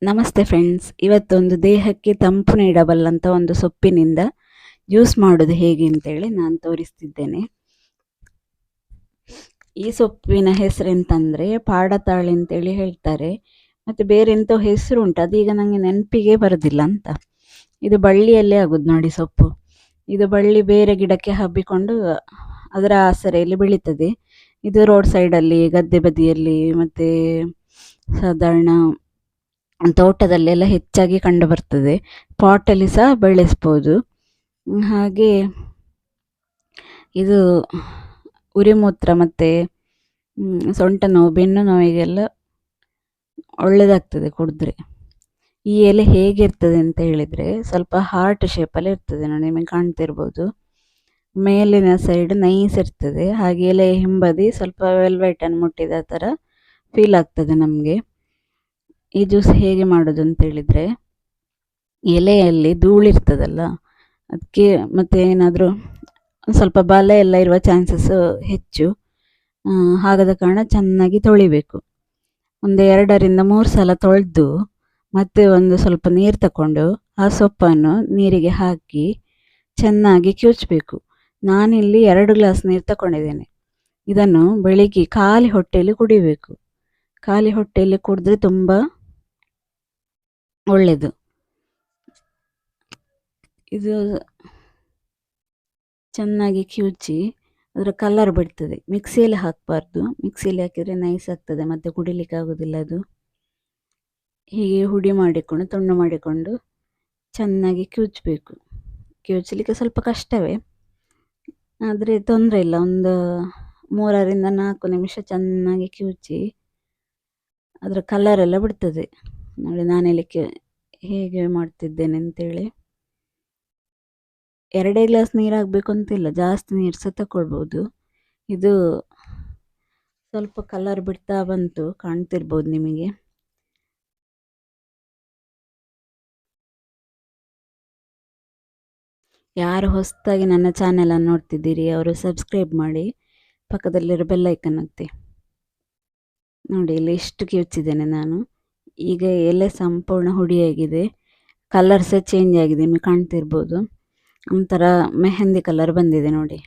ನಮಸ್ತೆ ಫ್ರೆಂಡ್ಸ್, ಇವತ್ತೊಂದು ದೇಹಕ್ಕೆ ತಂಪು ನೀಡಬಲ್ಲಂಥ ಒಂದು ಸೊಪ್ಪಿನಿಂದ ಜ್ಯೂಸ್ ಮಾಡೋದು ಹೇಗೆ ಅಂತೇಳಿ ನಾನು ತೋರಿಸ್ತಿದ್ದೇನೆ. ಈ ಸೊಪ್ಪಿನ ಹೆಸರೆಂತಂದರೆ ಪಾಡತಾಳಿ ಅಂತೇಳಿ ಹೇಳ್ತಾರೆ. ಮತ್ತು ಬೇರೆ ಎಂಥೋ ಹೆಸರು ಉಂಟು, ಅದೀಗ ನನಗೆ ನೆನಪಿಗೆ ಬರೋದಿಲ್ಲ ಅಂತ. ಇದು ಬಳ್ಳಿಯಲ್ಲೇ ಆಗೋದು ನೋಡಿ ಸೊಪ್ಪು. ಇದು ಬಳ್ಳಿ ಬೇರೆ ಗಿಡಕ್ಕೆ ಹಬ್ಬಿಕೊಂಡು ಅದರ ಆಸರೆಯಲ್ಲಿ ಬೆಳೀತದೆ. ಇದು ರೋಡ್ ಸೈಡಲ್ಲಿ, ಗದ್ದೆ ಬದಿಯಲ್ಲಿ ಮತ್ತು ಸಾಧಾರಣ ತೋಟದಲ್ಲೆಲ್ಲ ಹೆಚ್ಚಾಗಿ ಕಂಡು ಬರ್ತದೆ. ಪಾಟಲ್ಲಿ ಸಹ ಬೆಳೆಸ್ಬೋದು. ಹಾಗೆ ಇದು ಉರಿಮೂತ್ರ ಮತ್ತು ಸೊಂಟ ನೋವು, ಬೆನ್ನು ನೋವಿಗೆಲ್ಲ ಒಳ್ಳೆಯದಾಗ್ತದೆ ಕುಡಿದ್ರೆ. ಈ ಎಲೆ ಹೇಗಿರ್ತದೆ ಅಂತ ಹೇಳಿದರೆ ಸ್ವಲ್ಪ ಹಾರ್ಟ್ ಶೇಪಲ್ಲಿ ಇರ್ತದೆ ನೋಡಿ, ನಿಮಗೆ ಕಾಣ್ತಿರ್ಬೋದು. ಮೇಲಿನ ಸೈಡ್ ನೈಸ್ ಇರ್ತದೆ, ಹಾಗೆ ಎಲೆ ಹಿಂಬದಿ ಸ್ವಲ್ಪ ವೆಲ್ವೆಟನ್ನು ಮುಟ್ಟಿದ ಥರ ಫೀಲ್ ಆಗ್ತದೆ ನಮಗೆ. ಈ ಜ್ಯೂಸ್ ಹೇಗೆ ಮಾಡೋದು ಅಂತೇಳಿದರೆ, ಎಲೆಯಲ್ಲಿ ಧೂಳಿರ್ತದಲ್ಲ ಅದಕ್ಕೆ, ಮತ್ತು ಏನಾದರೂ ಸ್ವಲ್ಪ ಬಲ ಎಲ್ಲ ಇರುವ ಚಾನ್ಸಸ್ ಹೆಚ್ಚು. ಹಾಗಾದ ಕಾರಣ ಚೆನ್ನಾಗಿ ತೊಳಿಬೇಕು. ಒಂದು 2-3 ಸಲ ತೊಳೆದು ಮತ್ತೆ ಒಂದು ಸ್ವಲ್ಪ ನೀರು ತಗೊಂಡು ಆ ಸೊಪ್ಪನ್ನು ನೀರಿಗೆ ಹಾಕಿ ಚೆನ್ನಾಗಿ ಕಿವುಚಬೇಕು. ನಾನಿಲ್ಲಿ 2 ಗ್ಲಾಸ್ ನೀರು ತಗೊಂಡಿದ್ದೇನೆ. ಇದನ್ನು ಬೆಳಿಗ್ಗೆ ಖಾಲಿ ಹೊಟ್ಟೆಯಲ್ಲಿ ಕುಡಿಬೇಕು. ಖಾಲಿ ಹೊಟ್ಟೆಯಲ್ಲಿ ಕುಡಿದ್ರೆ ತುಂಬ ಒಳ್ಳೆಯದು. ಇದು ಚೆನ್ನಾಗಿ ಕಿವುಚಿ ಅದರ ಕಲರ್ ಬಿಡ್ತದೆ. ಮಿಕ್ಸಿಯಲ್ಲಿ ಹಾಕಬಾರ್ದು, ಮಿಕ್ಸಿಯಲ್ಲಿ ಹಾಕಿದರೆ ನೈಸ್ ಆಗ್ತದೆ ಮತ್ತು ಕುಡಿಲಿಕ್ಕೆ ಆಗೋದಿಲ್ಲ ಅದು. ಹೀಗೆ ಹುಡಿ ಮಾಡಿಕೊಂಡು ತುಂಡು ಮಾಡಿಕೊಂಡು ಚೆನ್ನಾಗಿ ಕಿವುಚಬೇಕು. ಕಿವುಚಲಿಕ್ಕೆ ಸ್ವಲ್ಪ ಕಷ್ಟವೇ, ಆದರೆ ತೊಂದರೆ ಇಲ್ಲ. ಒಂದು 3-4 ನಿಮಿಷ ಚೆನ್ನಾಗಿ ಕಿವುಚಿ ಅದರ ಕಲರೆಲ್ಲ ಬಿಡ್ತದೆ ನೋಡಿ. ನಾನಿಲ್ಲಿ ಹೇಗೆ ಮಾಡ್ತಿದ್ದೇನೆ ಅಂತೇಳಿ. 2 ಗ್ಲಾಸ್ ನೀರು ಹಾಕಬೇಕು ಅಂತಿಲ್ಲ, ಜಾಸ್ತಿ ನೀರು ಸಹ ತಗೊಳ್ಬೋದು. ಇದು ಸ್ವಲ್ಪ ಕಲರ್ ಬಿಡ್ತಾ ಬಂತು, ಕಾಣ್ತಿರ್ಬೋದು ನಿಮಗೆ. ಯಾರು ಹೊಸದಾಗಿ ನನ್ನ ಚಾನೆಲನ್ನು ನೋಡ್ತಿದ್ದೀರಿ ಅವರು ಸಬ್ಸ್ಕ್ರೈಬ್ ಮಾಡಿ, ಪಕ್ಕದಲ್ಲಿರೋ ಬೆಲ್ ಐಕನ್ ಒತ್ತಿ. ನೋಡಿ ಇಲ್ಲಿ ಎಷ್ಟು ಕಿವುಚಿದ್ದೇನೆ ನಾನು. ಈಗ ಎಲೆ ಸಂಪೂರ್ಣ ಹುಡಿಯಾಗಿದೆ, ಕಲರ್ ಸಹ ಚೇಂಜ್ ಆಗಿದೆ, ನಿಮಗೆ ಕಾಣ್ತಿರ್ಬೋದು. ಒಂಥರ ಮೆಹಂದಿ ಕಲರ್ ಬಂದಿದೆ ನೋಡಿ.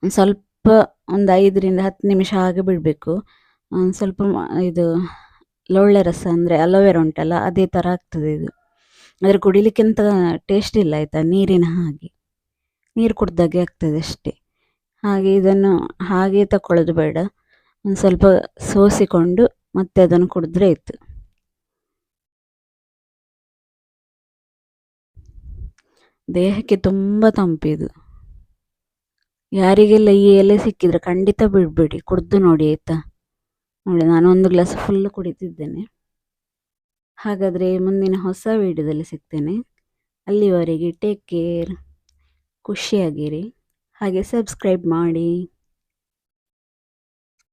ಒಂದು ಸ್ವಲ್ಪ ಒಂದು 5-10 ನಿಮಿಷ ಹಾಗೆ ಬಿಡಬೇಕು. ಸ್ವಲ್ಪ ಇದು ಲೊಳ್ಳೆ ರಸ ಅಂದರೆ ಅಲೋವೆರಾ ಉಂಟಲ್ಲ, ಅದೇ ಥರ ಆಗ್ತದೆ ಇದು. ಆದರೆ ಕುಡಿಲಿಕ್ಕೆಂತ ಟೇಸ್ಟ್ ಇಲ್ಲ ಆಯಿತಾ, ನೀರಿನ ಹಾಗೆ, ನೀರು ಕುಡ್ದಾಗೆ ಆಗ್ತದೆ ಅಷ್ಟೇ. ಹಾಗೆ ಇದನ್ನು ಹಾಗೆ ತಗೊಳ್ಳೋದು ಬೇಡ, ಒಂದು ಸ್ವಲ್ಪ ಸೋಸಿಕೊಂಡು ಮತ್ತೆ ಅದನ್ನು ಕುಡಿದ್ರೆ ಆಯಿತು. ದೇಹಕ್ಕೆ ತುಂಬ ತಂಪಿದು. ಯಾರಿಗೆಲ್ಲ ಈ ಎಲೆ ಸಿಕ್ಕಿದ್ರೆ ಖಂಡಿತ ಬಿಡಬೇಡಿ, ಕುಡಿದು ನೋಡಿ ಆಯಿತಾ. ನೋಡಿ ನಾನು 1 ಗ್ಲಾಸ್ ಫುಲ್ಲು ಕುಡಿತಿದ್ದೇನೆ. ಹಾಗಾದರೆ ಮುಂದಿನ ಹೊಸ ವೀಡಿಯೋದಲ್ಲಿ ಸಿಗ್ತೇನೆ. ಅಲ್ಲಿವರೆಗೆ ಟೇಕ್ ಕೇರ್, ಖುಷಿಯಾಗಿರಿ, ಹಾಗೆ ಸಬ್ಸ್ಕ್ರೈಬ್ ಮಾಡಿ.